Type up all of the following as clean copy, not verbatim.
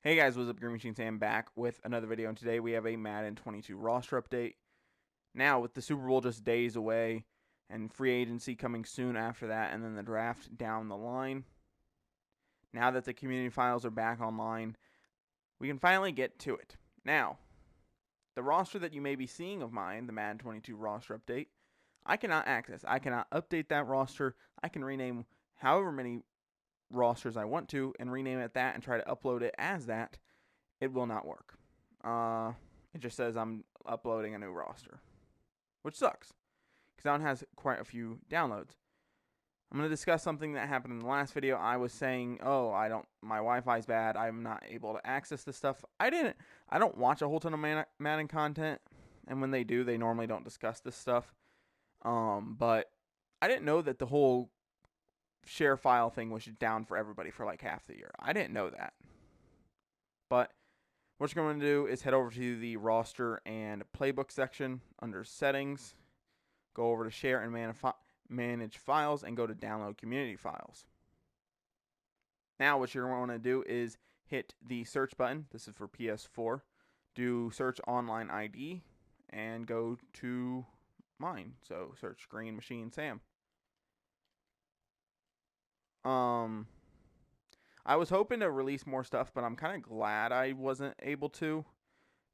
Hey guys, what's up? GreenMachineSam back with another video, and today we have a Madden 22 roster update. Now, with the Super Bowl just days away, and free agency coming soon after that, and then the draft down the line, now that the community files are back online, we can finally get to it. Now, the roster that you may be seeing of mine, the Madden 22 roster update, I cannot access. I cannot update that roster. I can rename however many rosters I want to and rename it that and try to upload it as that. It will not work. It just says I'm uploading a new roster, which sucks because that one has quite a few downloads. I'm going to discuss something that happened in the last video. I was saying, my Wi-Fi's bad. I'm not able to access this stuff. I don't watch a whole ton of Madden content, and when they do, they normally don't discuss this stuff. But I didn't know that the whole share file thing was down for everybody for like half the year. I didn't know that. But what you're going to do is head over to the roster and playbook section under settings. Go over to share and manage files and go to download community files. Now what you're going to do is hit the search button. This is for PS4. Do search online ID and go to mine. So search GreenMachineSam. I was hoping to release more stuff, but I'm kind of glad I wasn't able to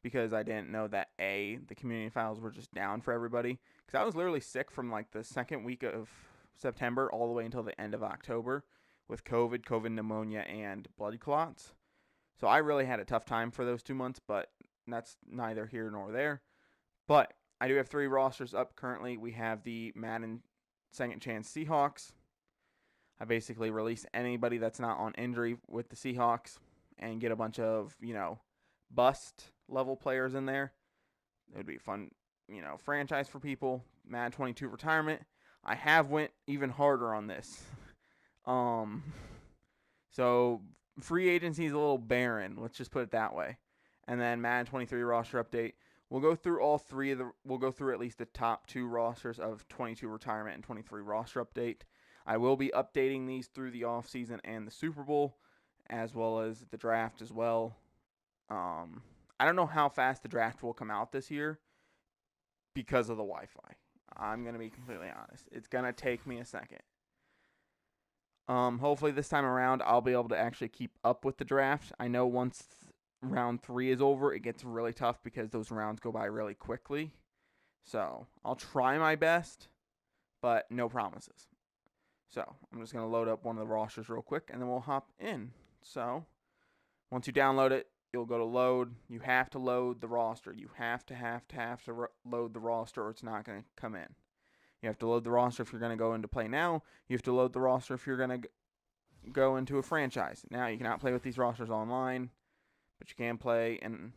because I didn't know that the community files were just down for everybody. Because I was literally sick from like the second week of September all the way until the end of October with COVID pneumonia, and blood clots. So I really had a tough time for those 2 months, but that's neither here nor there. But I do have 3 rosters up currently. We have the Madden Second Chance Seahawks. I basically release anybody that's not on injury with the Seahawks and get a bunch of, bust level players in there. It would be a fun, franchise for people. Madden 22 retirement. I have went even harder on this. So free agency is a little barren. Let's just put it that way. And then Madden 23 roster update. We'll go through all three of we'll go through at least the top 2 rosters of 22 retirement and 23 roster update. I will be updating these through the offseason and the Super Bowl, as well as the draft as well. I don't know how fast the draft will come out this year because of the Wi-Fi. I'm going to be completely honest. It's going to take me a second. Hopefully this time around I'll be able to actually keep up with the draft. I know once round 3 is over, it gets really tough because those rounds go by really quickly. So I'll try my best, but no promises. So I'm just going to load up one of the rosters real quick, and then we'll hop in. So once you download it, you'll go to load. You have to load the roster. You have to load the roster, or it's not going to come in. You have to load the roster if you're going to go into play now. You have to load the roster if you're going to go into a franchise. Now, you cannot play with these rosters online, but you can play, and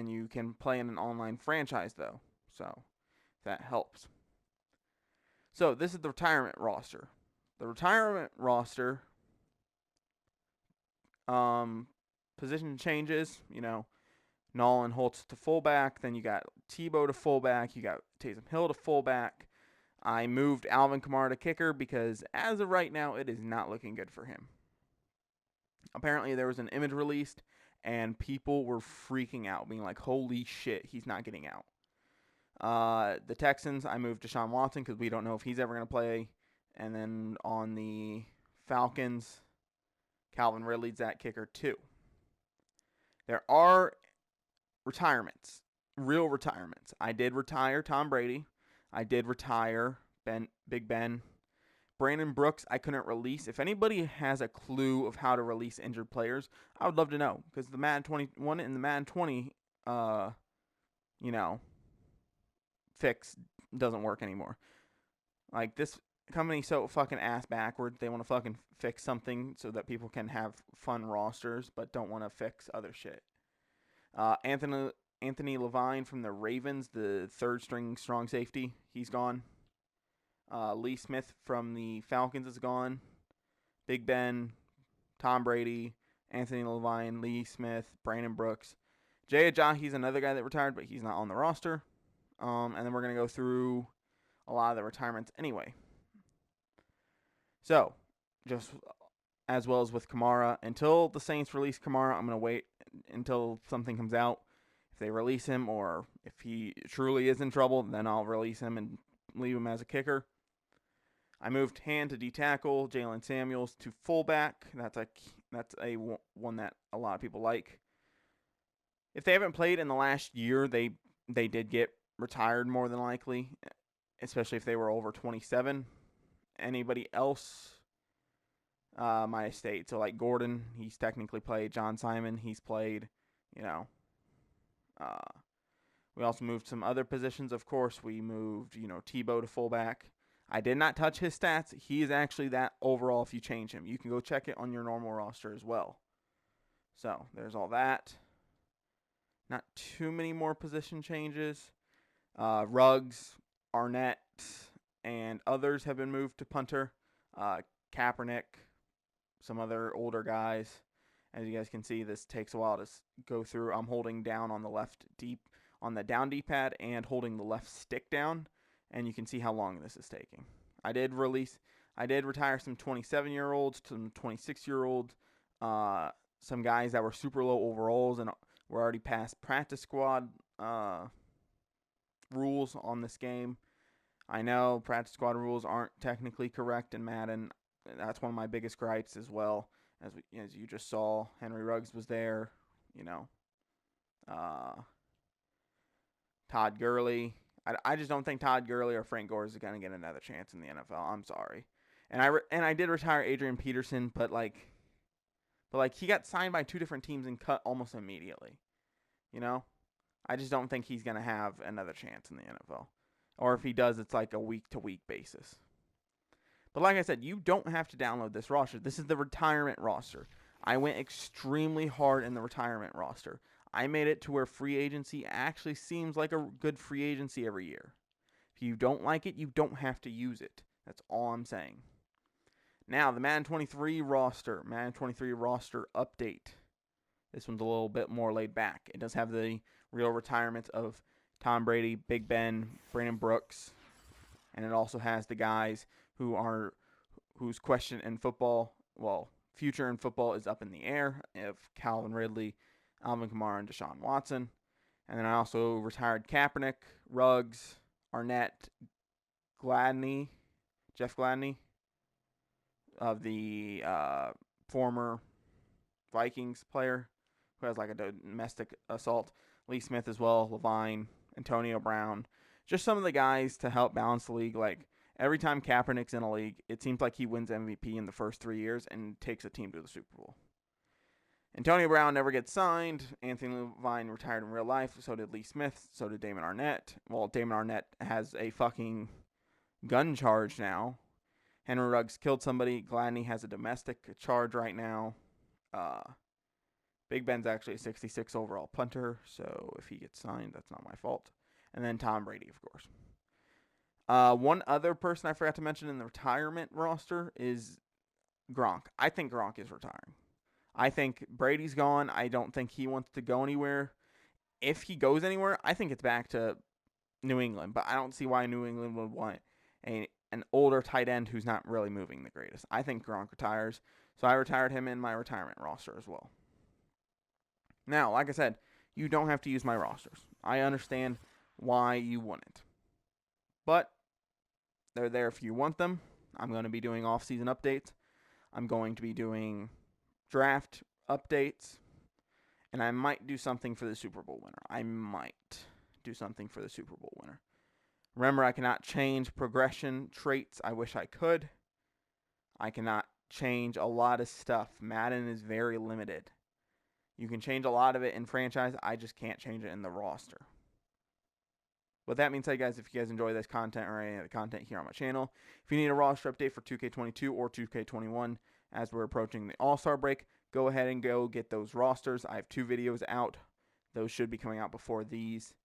you can play in an online franchise, though. So that helps. So this is the retirement roster. The retirement roster, position changes, Nolan Holtz to fullback, then you got Tebow to fullback, you got Taysom Hill to fullback. I moved Alvin Kamara to kicker because as of right now, it is not looking good for him. Apparently, there was an image released, and people were freaking out, being like, holy shit, he's not getting out. The Texans, I moved Deshaun Watson because we don't know if he's ever going to play. And then on the Falcons, Calvin Ridley's at kicker too. There are retirements, real retirements. I did retire Tom Brady. I did retire Big Ben. Brandon Brooks, I couldn't release. If anybody has a clue of how to release injured players, I would love to know. Because the Madden 21 and the Madden 20, fix doesn't work anymore. Like, this company's so fucking ass backwards. They want to fucking fix something so that people can have fun rosters, but don't want to fix other shit. Anthony Levine from the Ravens, the third string strong safety, he's gone. Lee Smith from the Falcons is gone. Big Ben, Tom Brady, Anthony Levine, Lee Smith, Brandon Brooks. Jay Ajayi's another guy that retired, but he's not on the roster. And then we're going to go through a lot of the retirements anyway. So, just as well as with Kamara, until the Saints release Kamara, I'm going to wait until something comes out. If they release him, or if he truly is in trouble, then I'll release him and leave him as a kicker. I moved Hand to D-tackle, Jalen Samuels to fullback. That's a one that a lot of people like. If they haven't played in the last year, they did get retired more than likely, especially if they were over 27. Anybody else might have stayed. So like Gordon, he's technically played. John Simon, he's played. We also moved some other positions, of course. We moved, Tebow to fullback. I did not touch his stats. He is actually that overall if you change him. You can go check it on your normal roster as well. So, there's all that. Not too many more position changes. Ruggs, Arnett, and others have been moved to punter. Kaepernick, some other older guys. As you guys can see, this takes a while to go through. I'm holding down on the left on the down D-pad and holding the left stick down, and you can see how long this is taking. I did retire some 27-year-olds, some 26-year-olds, some guys that were super low overalls and were already past practice squad rules on this game. I know practice squad rules aren't technically correct in Madden. That's one of my biggest gripes as well. As you just saw, Henry Ruggs was there, Todd Gurley. I just don't think Todd Gurley or Frank Gore is going to get another chance in the NFL. I'm sorry. And I did retire Adrian Peterson, but he got signed by 2 different teams and cut almost immediately. I just don't think he's going to have another chance in the NFL. Or if he does, it's like a week-to-week basis. But like I said, you don't have to download this roster. This is the retirement roster. I went extremely hard in the retirement roster. I made it to where free agency actually seems like a good free agency every year. If you don't like it, you don't have to use it. That's all I'm saying. Now, the Madden 23 roster. Madden 23 roster update. This one's a little bit more laid back. It does have the real retirements of Tom Brady, Big Ben, Brandon Brooks. And it also has the guys whose question in football, future in football is up in the air, of Calvin Ridley, Alvin Kamara, and Deshaun Watson. And then I also retired Kaepernick, Ruggs, Arnett, Jeff Gladney, of the former Vikings player who has like a domestic assault, Lee Smith as well, Levine, Antonio Brown. Just some of the guys to help balance the league. Like, every time Kaepernick's in a league, it seems like he wins MVP in the first 3 years and takes a team to the Super Bowl. Antonio Brown never gets signed. Anthony Levine retired in real life. So did Lee Smith. So did Damon Arnett. Well, Damon Arnett has a fucking gun charge now. Henry Ruggs killed somebody. Gladney has a domestic charge right now. Big Ben's actually a 66 overall punter. So if he gets signed, that's not my fault. And then Tom Brady, of course. One other person I forgot to mention in the retirement roster is Gronk. I think Gronk is retiring. I think Brady's gone. I don't think he wants to go anywhere. If he goes anywhere, I think it's back to New England. But I don't see why New England would want an older tight end who's not really moving the greatest. I think Gronk retires. So I retired him in my retirement roster as well. Now, like I said, you don't have to use my rosters. I understand why you wouldn't. But they're there if you want them. I'm going to be doing off-season updates. I'm going to be doing draft updates. And I might do something for the Super Bowl winner. Remember, I cannot change progression traits. I wish I could. I cannot change a lot of stuff. Madden is very limited. You can change a lot of it in franchise. I just can't change it in the roster. With that being said, guys, if you guys enjoy this content or any of the content here on my channel, if you need a roster update for 2K22 or 2K21 as we're approaching the All-Star break, go ahead and go get those rosters. I have 2 videos out. Those should be coming out before this.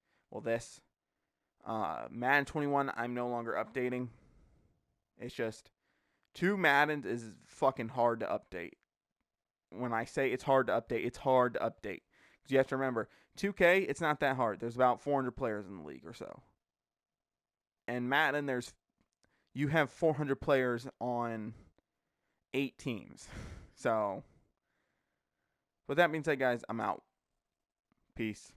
Madden 21, I'm no longer updating. It's just 2 Maddens is fucking hard to update. When I say it's hard to update, it's hard to update. Because you have to remember, 2K, it's not that hard. There's about 400 players in the league or so. And Madden, you have 400 players on 8 teams. So, with that being said, guys, I'm out. Peace.